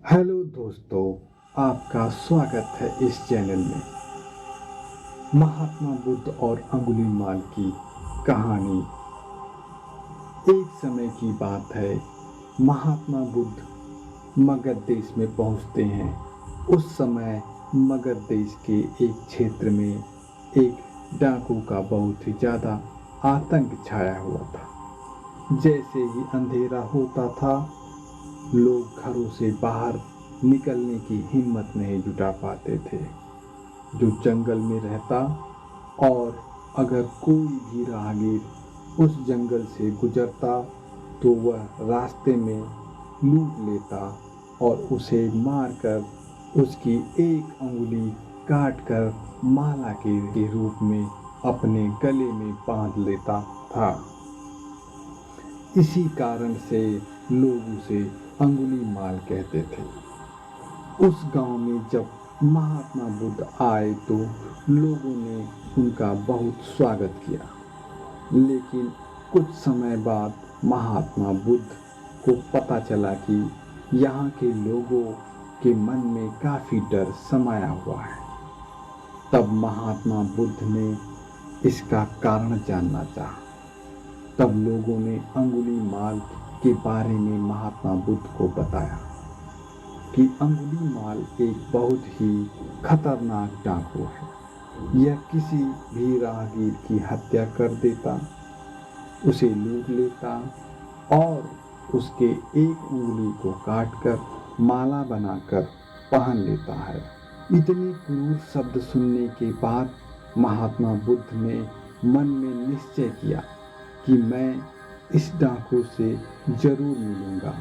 Hello दोस्तों, आपका स्वागत है इस चैनल में। महात्मा बुद्ध और अंगुलीमाल की कहानी। एक समय की बात है, महात्मा बुद्ध मगध देश में पहुंचते हैं। उस समय मगध देश के एक क्षेत्र में एक डाकू का बहुत ही ज़्यादा आतंक छाया हुआ था। जैसे ही अंधेरा होता था, लोग घरों से बाहर निकलने की हिम्मत नहीं जुटा पाते थे। जो जंगल में रहता और अगर कोई भी राहगीर उस जंगल से गुजरता तो वह रास्ते में लूट लेता और उसे मारकर उसकी एक अंगुली काटकर माला के रूप में अपने गले में बांध लेता था। इसी कारण से लोग उसे अंगुलीमाल कहते थे। उस गांव में जब महात्मा बुद्ध आए तो लोगों ने उनका बहुत स्वागत किया, लेकिन कुछ समय बाद महात्मा बुद्ध को पता चला कि यहाँ के लोगों के मन में काफ़ी डर समाया हुआ है। तब महात्मा बुद्ध ने इसका कारण जानना चाहा। तब लोगों ने अंगुलीमाल के बारे में महात्मा बुद्ध को बताया कि अंगुलीमाल एक बहुत ही खतरनाक डाकू है। यह किसी भी राहगीर की हत्या कर देता, उसे लूट लेता और उसके एक उंगली को काटकर माला बनाकर पहन लेता है। इतनी क्रूर शब्द सुनने के बाद महात्मा बुद्ध ने मन में निश्चय किया कि मैं इस डाकू से जरूर मिलूंगा।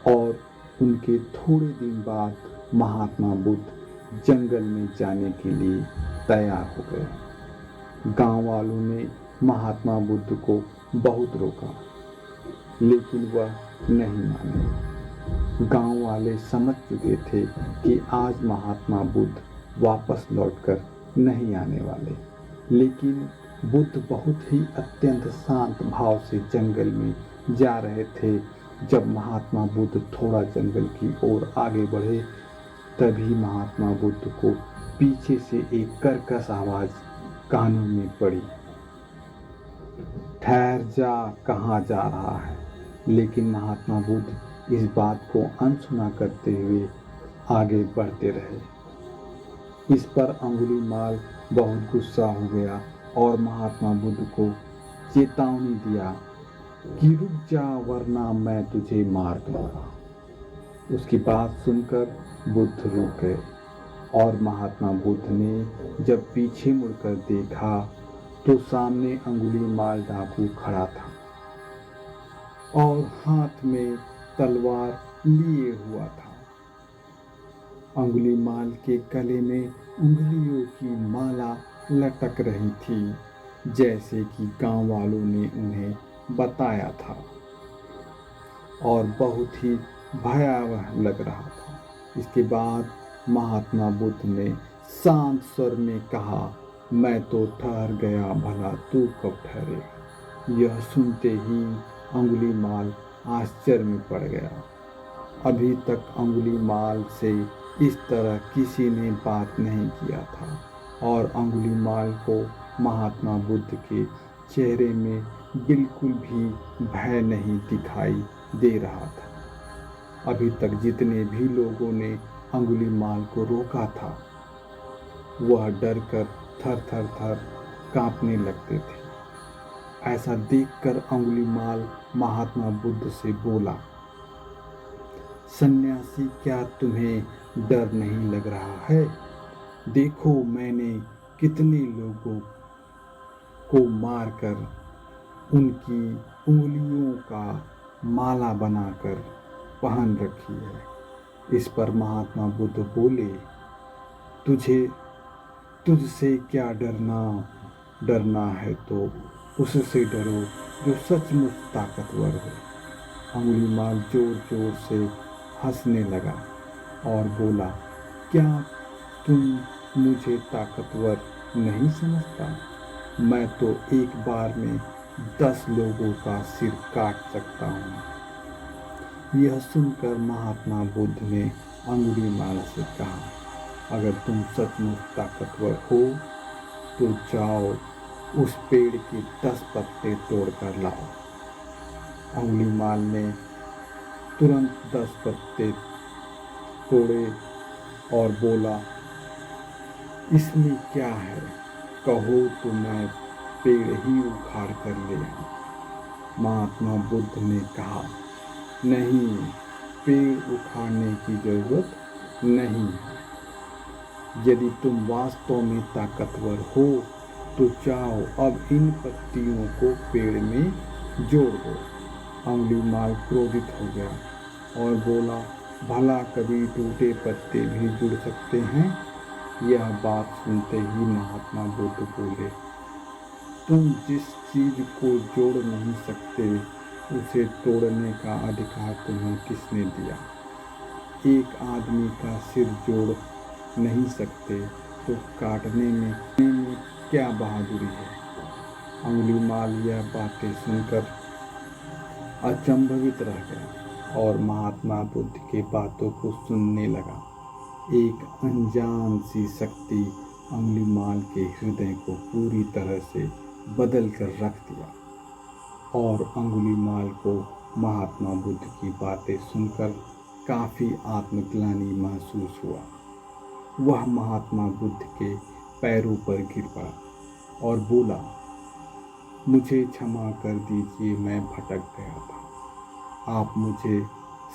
और उनके थोड़े दिन बाद महात्मा बुद्ध जंगल में जाने के लिए तैयार हो गए। गांव वालों ने महात्मा बुद्ध को बहुत रोका, लेकिन वह नहीं माने। गांव वाले समझ चुके थे कि आज महात्मा बुद्ध वापस लौटकर नहीं आने वाले, लेकिन बुद्ध बहुत ही अत्यंत शांत भाव से जंगल में जा रहे थे। जब महात्मा बुद्ध थोड़ा जंगल की ओर आगे बढ़े, तभी महात्मा बुद्ध को पीछे से एक कर्कश आवाज कानों में पड़ी, ठहर जा, कहाँ जा रहा है। लेकिन महात्मा बुद्ध इस बात को अनसुना करते हुए आगे बढ़ते रहे। इस पर अंगुलीमाल बहुत गुस्सा हो गया और महात्मा बुद्ध को चेतावनी दिया कि रुक जा, वरना मैं तुझे मार दूंगा। उसकी बात सुनकर बुद्ध रुक गए और महात्मा बुद्ध ने जब पीछे मुड़कर देखा तो सामने अंगुलीमाल डाकू खड़ा था और हाथ में तलवार लिए हुआ था। अंगुलीमाल के गले में उंगलियों की माला लटक रही थी, जैसे कि गांव वालों ने उन्हें बताया था, और बहुत ही भयावह लग रहा था। इसके बाद महात्मा बुद्ध ने शांत स्वर में कहा, मैं तो ठहर गया, भला तू कब ठहरेगा। यह सुनते ही अंगुलीमाल आश्चर्य में पड़ गया। अभी तक अंगुलीमाल से इस तरह किसी ने बात नहीं किया था और अंगुलीमाल को महात्मा बुद्ध के चेहरे में बिल्कुल भी भय नहीं दिखाई दे रहा था। अभी तक जितने भी लोगों ने अंगुलीमाल को रोका था, वह डरकर थर थर थर कांपने लगते थे। ऐसा देखकर अंगुलीमाल महात्मा बुद्ध से बोला, सन्यासी, क्या तुम्हें डर नहीं लग रहा है? देखो, मैंने कितने लोगों को मारकर उनकी उंगलियों का माला बनाकर पहन रखी है। इस पर महात्मा बुद्ध बोले, तुझसे क्या डरना है तो उससे डरो जो सचमुच ताकतवर हो। अंगुलीमाल जोर जोर से हंसने लगा और बोला, क्या तुम मुझे ताकतवर नहीं समझता? मैं तो एक बार में 10 लोगों का सिर काट सकता हूँ। यह सुनकर महात्मा बुद्ध ने अंगुलीमाल से कहा, अगर तुम सचमुच ताकतवर हो तो जाओ उस पेड़ के 10 पत्ते तोड़कर लाओ। अंगुलीमाल ने तुरंत 10 पत्ते तोड़े और बोला, इसमें क्या है, कहो तो मैं पेड़ ही उखाड़ कर ले आऊं। महात्मा बुद्ध ने कहा, नहीं, पेड़ उखाड़ने की जरूरत नहीं है। यदि तुम वास्तव में ताकतवर हो तो जाओ अब इन पत्तियों को पेड़ में जोड़ दो। अंगुलीमाल क्रोधित हो गया और बोला, भला कभी टूटे पत्ते भी जुड़ सकते हैं? यह बात सुनते ही महात्मा बुद्ध बोले, तुम जिस चीज को जोड़ नहीं सकते उसे तोड़ने का अधिकार तुम्हें किसने दिया? एक आदमी का सिर जोड़ नहीं सकते तो काटने में क्या बहादुरी है? अंगुलीमाल यह बातें सुनकर अचंभित रह गया और महात्मा बुद्ध की बातों को सुनने लगा। एक अनजान सी शक्ति अंगुलीमाल के हृदय को पूरी तरह से बदल कर रख दिया और अंगुलीमाल को महात्मा बुद्ध की बातें सुनकर काफ़ी आत्मग्लानि महसूस हुआ। वह महात्मा बुद्ध के पैरों पर गिर पड़ा और बोला, मुझे क्षमा कर दीजिए, मैं भटक गया था, आप मुझे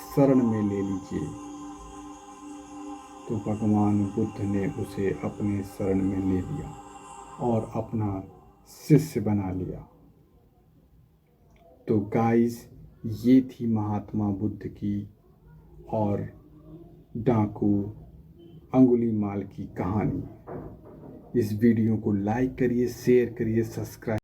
शरण में ले लीजिए। तो भगवान बुद्ध ने उसे अपने शरण में ले लिया और अपना शिष्य बना लिया। तो गाइस, ये थी महात्मा बुद्ध की और डाकू अंगुलीमाल की कहानी। इस वीडियो को लाइक करिए, शेयर करिए, सब्सक्राइब